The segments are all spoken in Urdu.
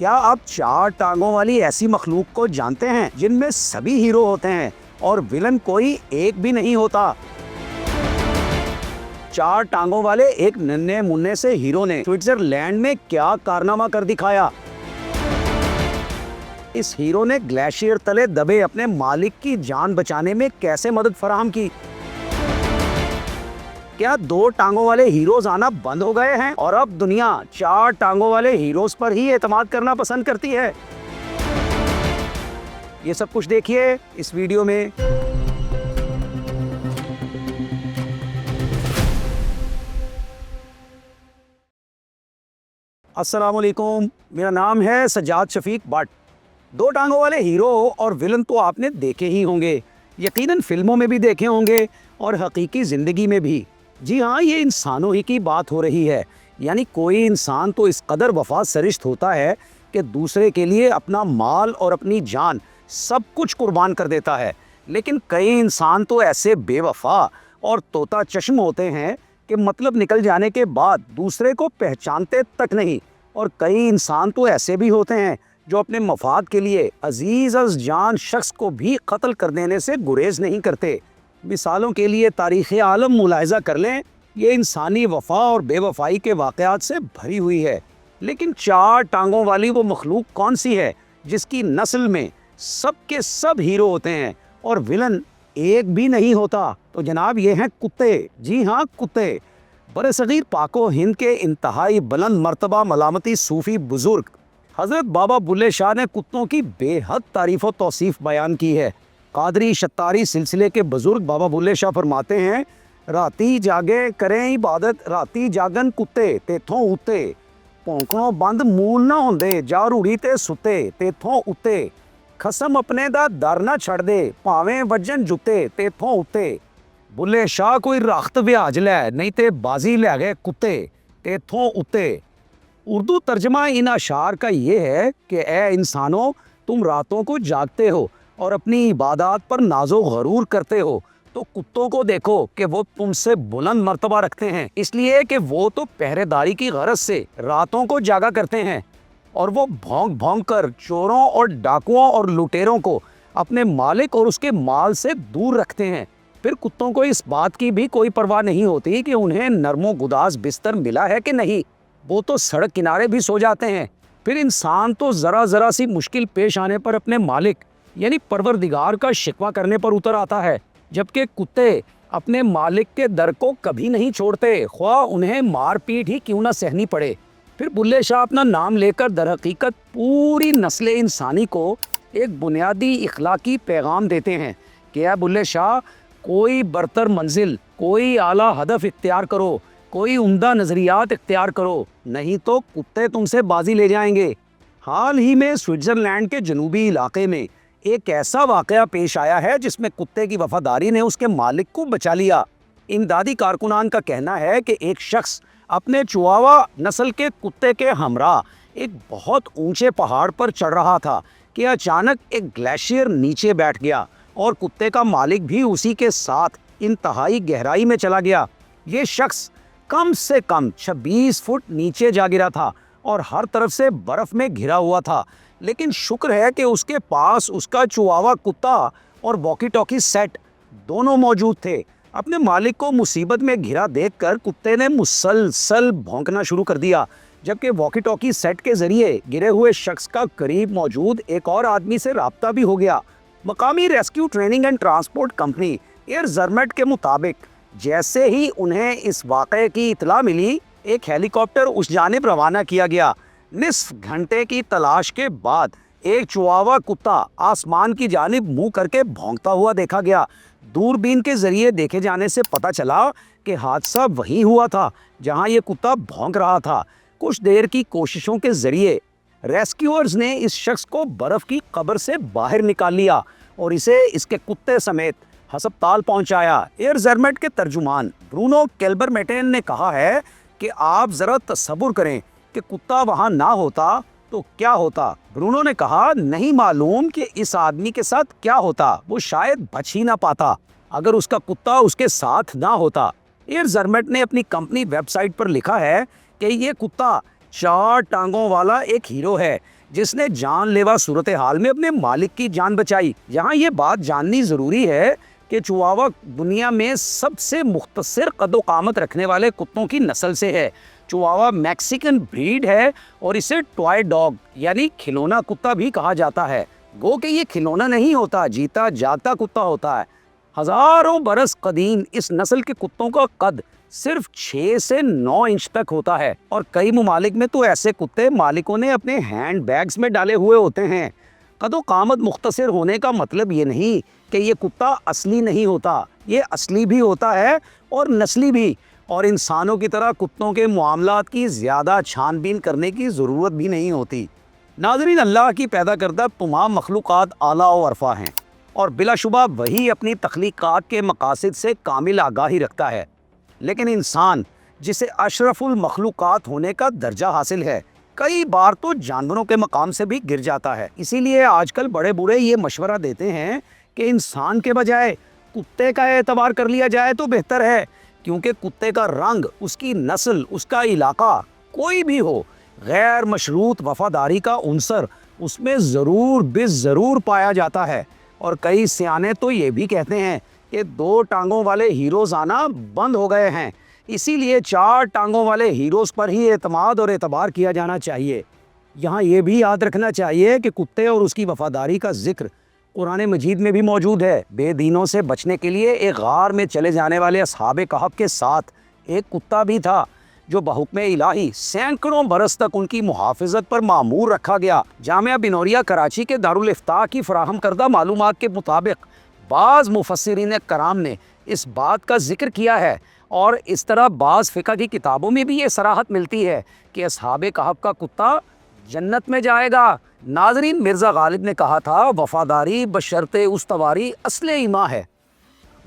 کیا آپ 4 ٹانگوں والی ایسی مخلوق کو جانتے ہیں جن میں سبھی ہیرو ہوتے ہیں اور ویلن کوئی ایک بھی نہیں ہوتا؟ 4 ٹانگوں والے ایک ننھے منھے سے ہیرو نے سوئٹزرلینڈ میں کیا کارنامہ کر دکھایا؟ اس ہیرو نے گلیشیئر تلے دبے اپنے مالک کی جان بچانے میں کیسے مدد فراہم کی؟ کیا 2 ٹانگوں والے ہیروز آنا بند ہو گئے ہیں اور اب دنیا 4 ٹانگوں والے ہیروز پر ہی اعتماد کرنا پسند کرتی ہے؟ یہ سب کچھ دیکھیے اس ویڈیو میں۔ السلام علیکم، میرا نام ہے سجاد شفیق بٹ۔ 2 ٹانگوں والے ہیرو اور ویلن تو آپ نے دیکھے ہی ہوں گے، یقیناً فلموں میں بھی دیکھے ہوں گے اور حقیقی زندگی میں بھی۔ جی ہاں، یہ انسانوں ہی کی بات ہو رہی ہے۔ یعنی کوئی انسان تو اس قدر وفا سرشت ہوتا ہے کہ دوسرے کے لیے اپنا مال اور اپنی جان سب کچھ قربان کر دیتا ہے، لیکن کئی انسان تو ایسے بے وفا اور طوطا چشم ہوتے ہیں کہ مطلب نکل جانے کے بعد دوسرے کو پہچانتے تک نہیں۔ اور کئی انسان تو ایسے بھی ہوتے ہیں جو اپنے مفاد کے لیے عزیز از جان شخص کو بھی قتل کر دینے سے گریز نہیں کرتے۔ مثالوں کے لیے تاریخ عالم ملاحظہ کر لیں، یہ انسانی وفا اور بے وفائی کے واقعات سے بھری ہوئی ہے۔ لیکن 4 ٹانگوں والی وہ مخلوق کون سی ہے جس کی نسل میں سب کے سب ہیرو ہوتے ہیں اور ویلن ایک بھی نہیں ہوتا؟ تو جناب یہ ہیں کتے۔ جی ہاں، کتے۔ برصغیر پاک و ہند کے انتہائی بلند مرتبہ ملامتی صوفی بزرگ حضرت بابا بلے شاہ نے کتوں کی بے حد تعریف و توصیف بیان کی ہے۔ قادری شتاری سلسلے کے بزرگ بابا بلے شاہ فرماتے ہیں، راتی جاگے کریں عبادت، راتی جاگن کتے تیتھوں اتے، پونکڑوں بند مول نہ ہوندے جا روڑی تے ستے تیتھوں اتے، خسم اپنے دا در نہ چھڑ دے پاویں وجن جتے تیتھوں اتے۔ بلے شاہ کوئی رخت ویاج لے نہیں تے بازی لے گئے کتے تیتھوں اتے۔ اردو ترجمہ ان اشعار کا یہ ہے کہ اے انسانوں، تم راتوں کو جاگتے ہو اور اپنی عبادات پر ناز و غرور کرتے ہو، تو کتوں کو دیکھو کہ وہ تم سے بلند مرتبہ رکھتے ہیں، اس لیے کہ وہ تو پہرے داری کی غرض سے راتوں کو جاگا کرتے ہیں، اور وہ بھونک بھونک کر چوروں اور ڈاکوؤں اور لٹیروں کو اپنے مالک اور اس کے مال سے دور رکھتے ہیں۔ پھر کتوں کو اس بات کی بھی کوئی پرواہ نہیں ہوتی کہ انہیں نرم و گداز بستر ملا ہے کہ نہیں، وہ تو سڑک کنارے بھی سو جاتے ہیں۔ پھر انسان تو ذرا سی مشکل پیش آنے پر اپنے مالک یعنی پروردگار کا شکوہ کرنے پر اتر آتا ہے، جبکہ کتے اپنے مالک کے در کو کبھی نہیں چھوڑتے، خواہ انہیں مار پیٹ ہی کیوں نہ سہنی پڑے۔ پھر بلے شاہ اپنا نام لے کر در حقیقت پوری نسل انسانی کو ایک بنیادی اخلاقی پیغام دیتے ہیں کہ اے بلے شاہ، کوئی برتر منزل، کوئی اعلیٰ ہدف اختیار کرو، کوئی عمدہ نظریات اختیار کرو، نہیں تو کتے تم سے بازی لے جائیں گے۔ حال ہی میں سوئٹزرلینڈ کے جنوبی علاقے میں ایک ایسا واقعہ پیش آیا ہے جس میں کتے کی وفاداری نے اس کے مالک کو بچا لیا۔ امدادی کارکنان کا کہنا ہے کہ ایک شخص اپنے چواوا نسل کے کتے کے ہمراہ ایک بہت اونچے پہاڑ پر چڑھ رہا تھا کہ اچانک ایک گلیشیئر نیچے بیٹھ گیا اور کتے کا مالک بھی اسی کے ساتھ انتہائی گہرائی میں چلا گیا۔ یہ شخص کم سے کم 26 فٹ نیچے جا گرا تھا اور ہر طرف سے برف میں گھرا ہوا تھا، لیکن شکر ہے کہ اس کے پاس اس کا چواوا کتا اور واکی ٹاکی سیٹ دونوں موجود تھے۔ اپنے مالک کو مصیبت میں گھرا دیکھ کر کتے نے مسلسل بھونکنا شروع کر دیا، جبکہ واکی ٹاکی سیٹ کے ذریعے گرے ہوئے شخص کا قریب موجود ایک اور آدمی سے رابطہ بھی ہو گیا۔ مقامی rescue training and transport company Air Zermatt کے مطابق جیسے ہی انہیں اس واقعے کی اطلاع ملی، ایک ہیلی کاپٹر اس جانب روانہ کیا گیا۔ نصف گھنٹے کی تلاش کے بعد ایک چواوا کتا آسمان کی جانب منہ کر کے بھونکتا ہوا دیکھا گیا۔ دوربین کے ذریعے دیکھے جانے سے پتہ چلا کہ حادثہ وہیں ہوا تھا جہاں یہ کتا بھونک رہا تھا۔ کچھ دیر کی کوششوں کے ذریعے ریسکیورز نے اس شخص کو برف کی قبر سے باہر نکال لیا اور اسے اس کے کتے سمیت ہسپتال پہنچایا۔ ایئر زرمیٹ کے ترجمان برونو کیلبرمیٹین نے کہا ہے کہ آپ ذرا تصور کریں کہ کتا وہاں نہ ہوتا تو کیا ہوتا۔ برونو نے کہا، نہیں معلوم کہ اس آدمی کے ساتھ کیا ہوتا، وہ شاید بچ ہی نہ پاتا اگر اس کا کتا اس کے ساتھ نہ ہوتا۔ ایئر زرمیٹ نے اپنی کمپنی ویب سائٹ پر لکھا ہے کہ یہ کتا 4 ٹانگوں والا ایک ہیرو ہے جس نے جان لیوا صورتحال میں اپنے مالک کی جان بچائی۔ یہاں یہ بات جاننی ضروری ہے کہ چواوا دنیا میں سب سے مختصر قد و قامت رکھنے والے کتوں کی نسل سے ہے۔ چواوا میکسیکن بریڈ ہے اور اسے ٹوائے ڈاگ یعنی کھلونا کتا بھی کہا جاتا ہے۔ گو کہ یہ کھلونا نہیں ہوتا، جیتا جاگتا کتا ہوتا ہے۔ ہزاروں برس قدیم اس نسل کے کتوں کا قد صرف 6 سے 9 انچ تک ہوتا ہے، اور کئی ممالک میں تو ایسے کتے مالکوں نے اپنے ہینڈ بیگز میں ڈالے ہوئے ہوتے ہیں۔ قد و قامت مختصر ہونے کا مطلب یہ نہیں کہ یہ کتا اصلی نہیں ہوتا، یہ اصلی بھی ہوتا ہے اور نسلی بھی، اور انسانوں کی طرح کتوں کے معاملات کی زیادہ چھان بین کرنے کی ضرورت بھی نہیں ہوتی۔ ناظرین، اللہ کی پیدا کردہ تمام مخلوقات اعلیٰ و عرفہ ہیں، اور بلا شبہ وہی اپنی تخلیقات کے مقاصد سے کامل آگاہی رکھتا ہے، لیکن انسان جسے اشرف المخلوقات ہونے کا درجہ حاصل ہے، کئی بار تو جانوروں کے مقام سے بھی گر جاتا ہے۔ اسی لیے آج کل بڑے بوڑھے یہ مشورہ دیتے ہیں کہ انسان کے بجائے کتے کا اعتبار کر لیا جائے تو بہتر ہے، کیونکہ کتے کا رنگ، اس کی نسل، اس کا علاقہ کوئی بھی ہو، غیر مشروط وفاداری کا عنصر اس میں ضرور بے ضرور پایا جاتا ہے۔ اور کئی سیانے تو یہ بھی کہتے ہیں کہ 2 ٹانگوں والے ہیروز آنا بند ہو گئے ہیں، اسی لیے 4 ٹانگوں والے ہیروز پر ہی اعتماد اور اعتبار کیا جانا چاہیے۔ یہاں یہ بھی یاد رکھنا چاہیے کہ کتے اور اس کی وفاداری کا ذکر قرآن مجید میں بھی موجود ہے۔ بے دینوں سے بچنے کے لیے ایک غار میں چلے جانے والے اصحاب کہف کے ساتھ ایک کتا بھی تھا جو بحکم الہی سینکڑوں برس تک ان کی محافظت پر مامور رکھا گیا۔ جامعہ بنوریہ کراچی کے دارالافتاء کی فراہم کردہ معلومات کے مطابق بعض مفسرین کرام نے اس بات کا ذکر کیا ہے، اور اس طرح بعض فقہ کی کتابوں میں بھی یہ صراحت ملتی ہے کہ اصحاب کہف کا کتا جنت میں جائے گا۔ ناظرین، مرزا غالب نے کہا تھا، وفاداری بشرط استواری اصل ایمان ہے۔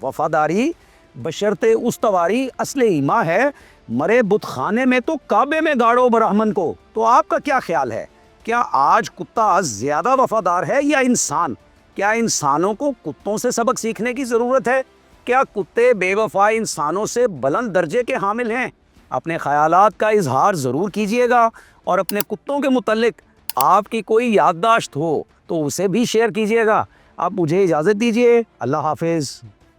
وفاداری بشرط استواری اصل ایمان ہے۔ مرے بت خانے میں تو کعبے میں گاڑو برہمن کو۔ تو آپ کا کیا خیال ہے؟ کیا آج کتا زیادہ وفادار ہے یا انسان؟ کیا انسانوں کو کتوں سے سبق سیکھنے کی ضرورت ہے؟ کیا کتے بے وفا انسانوں سے بلند درجے کے حامل ہیں؟ اپنے خیالات کا اظہار ضرور کیجیے گا، اور اپنے کتوں کے متعلق آپ کی کوئی یادداشت ہو تو اسے بھی شیئر کیجیے گا۔ آپ مجھے اجازت دیجیے، اللہ حافظ۔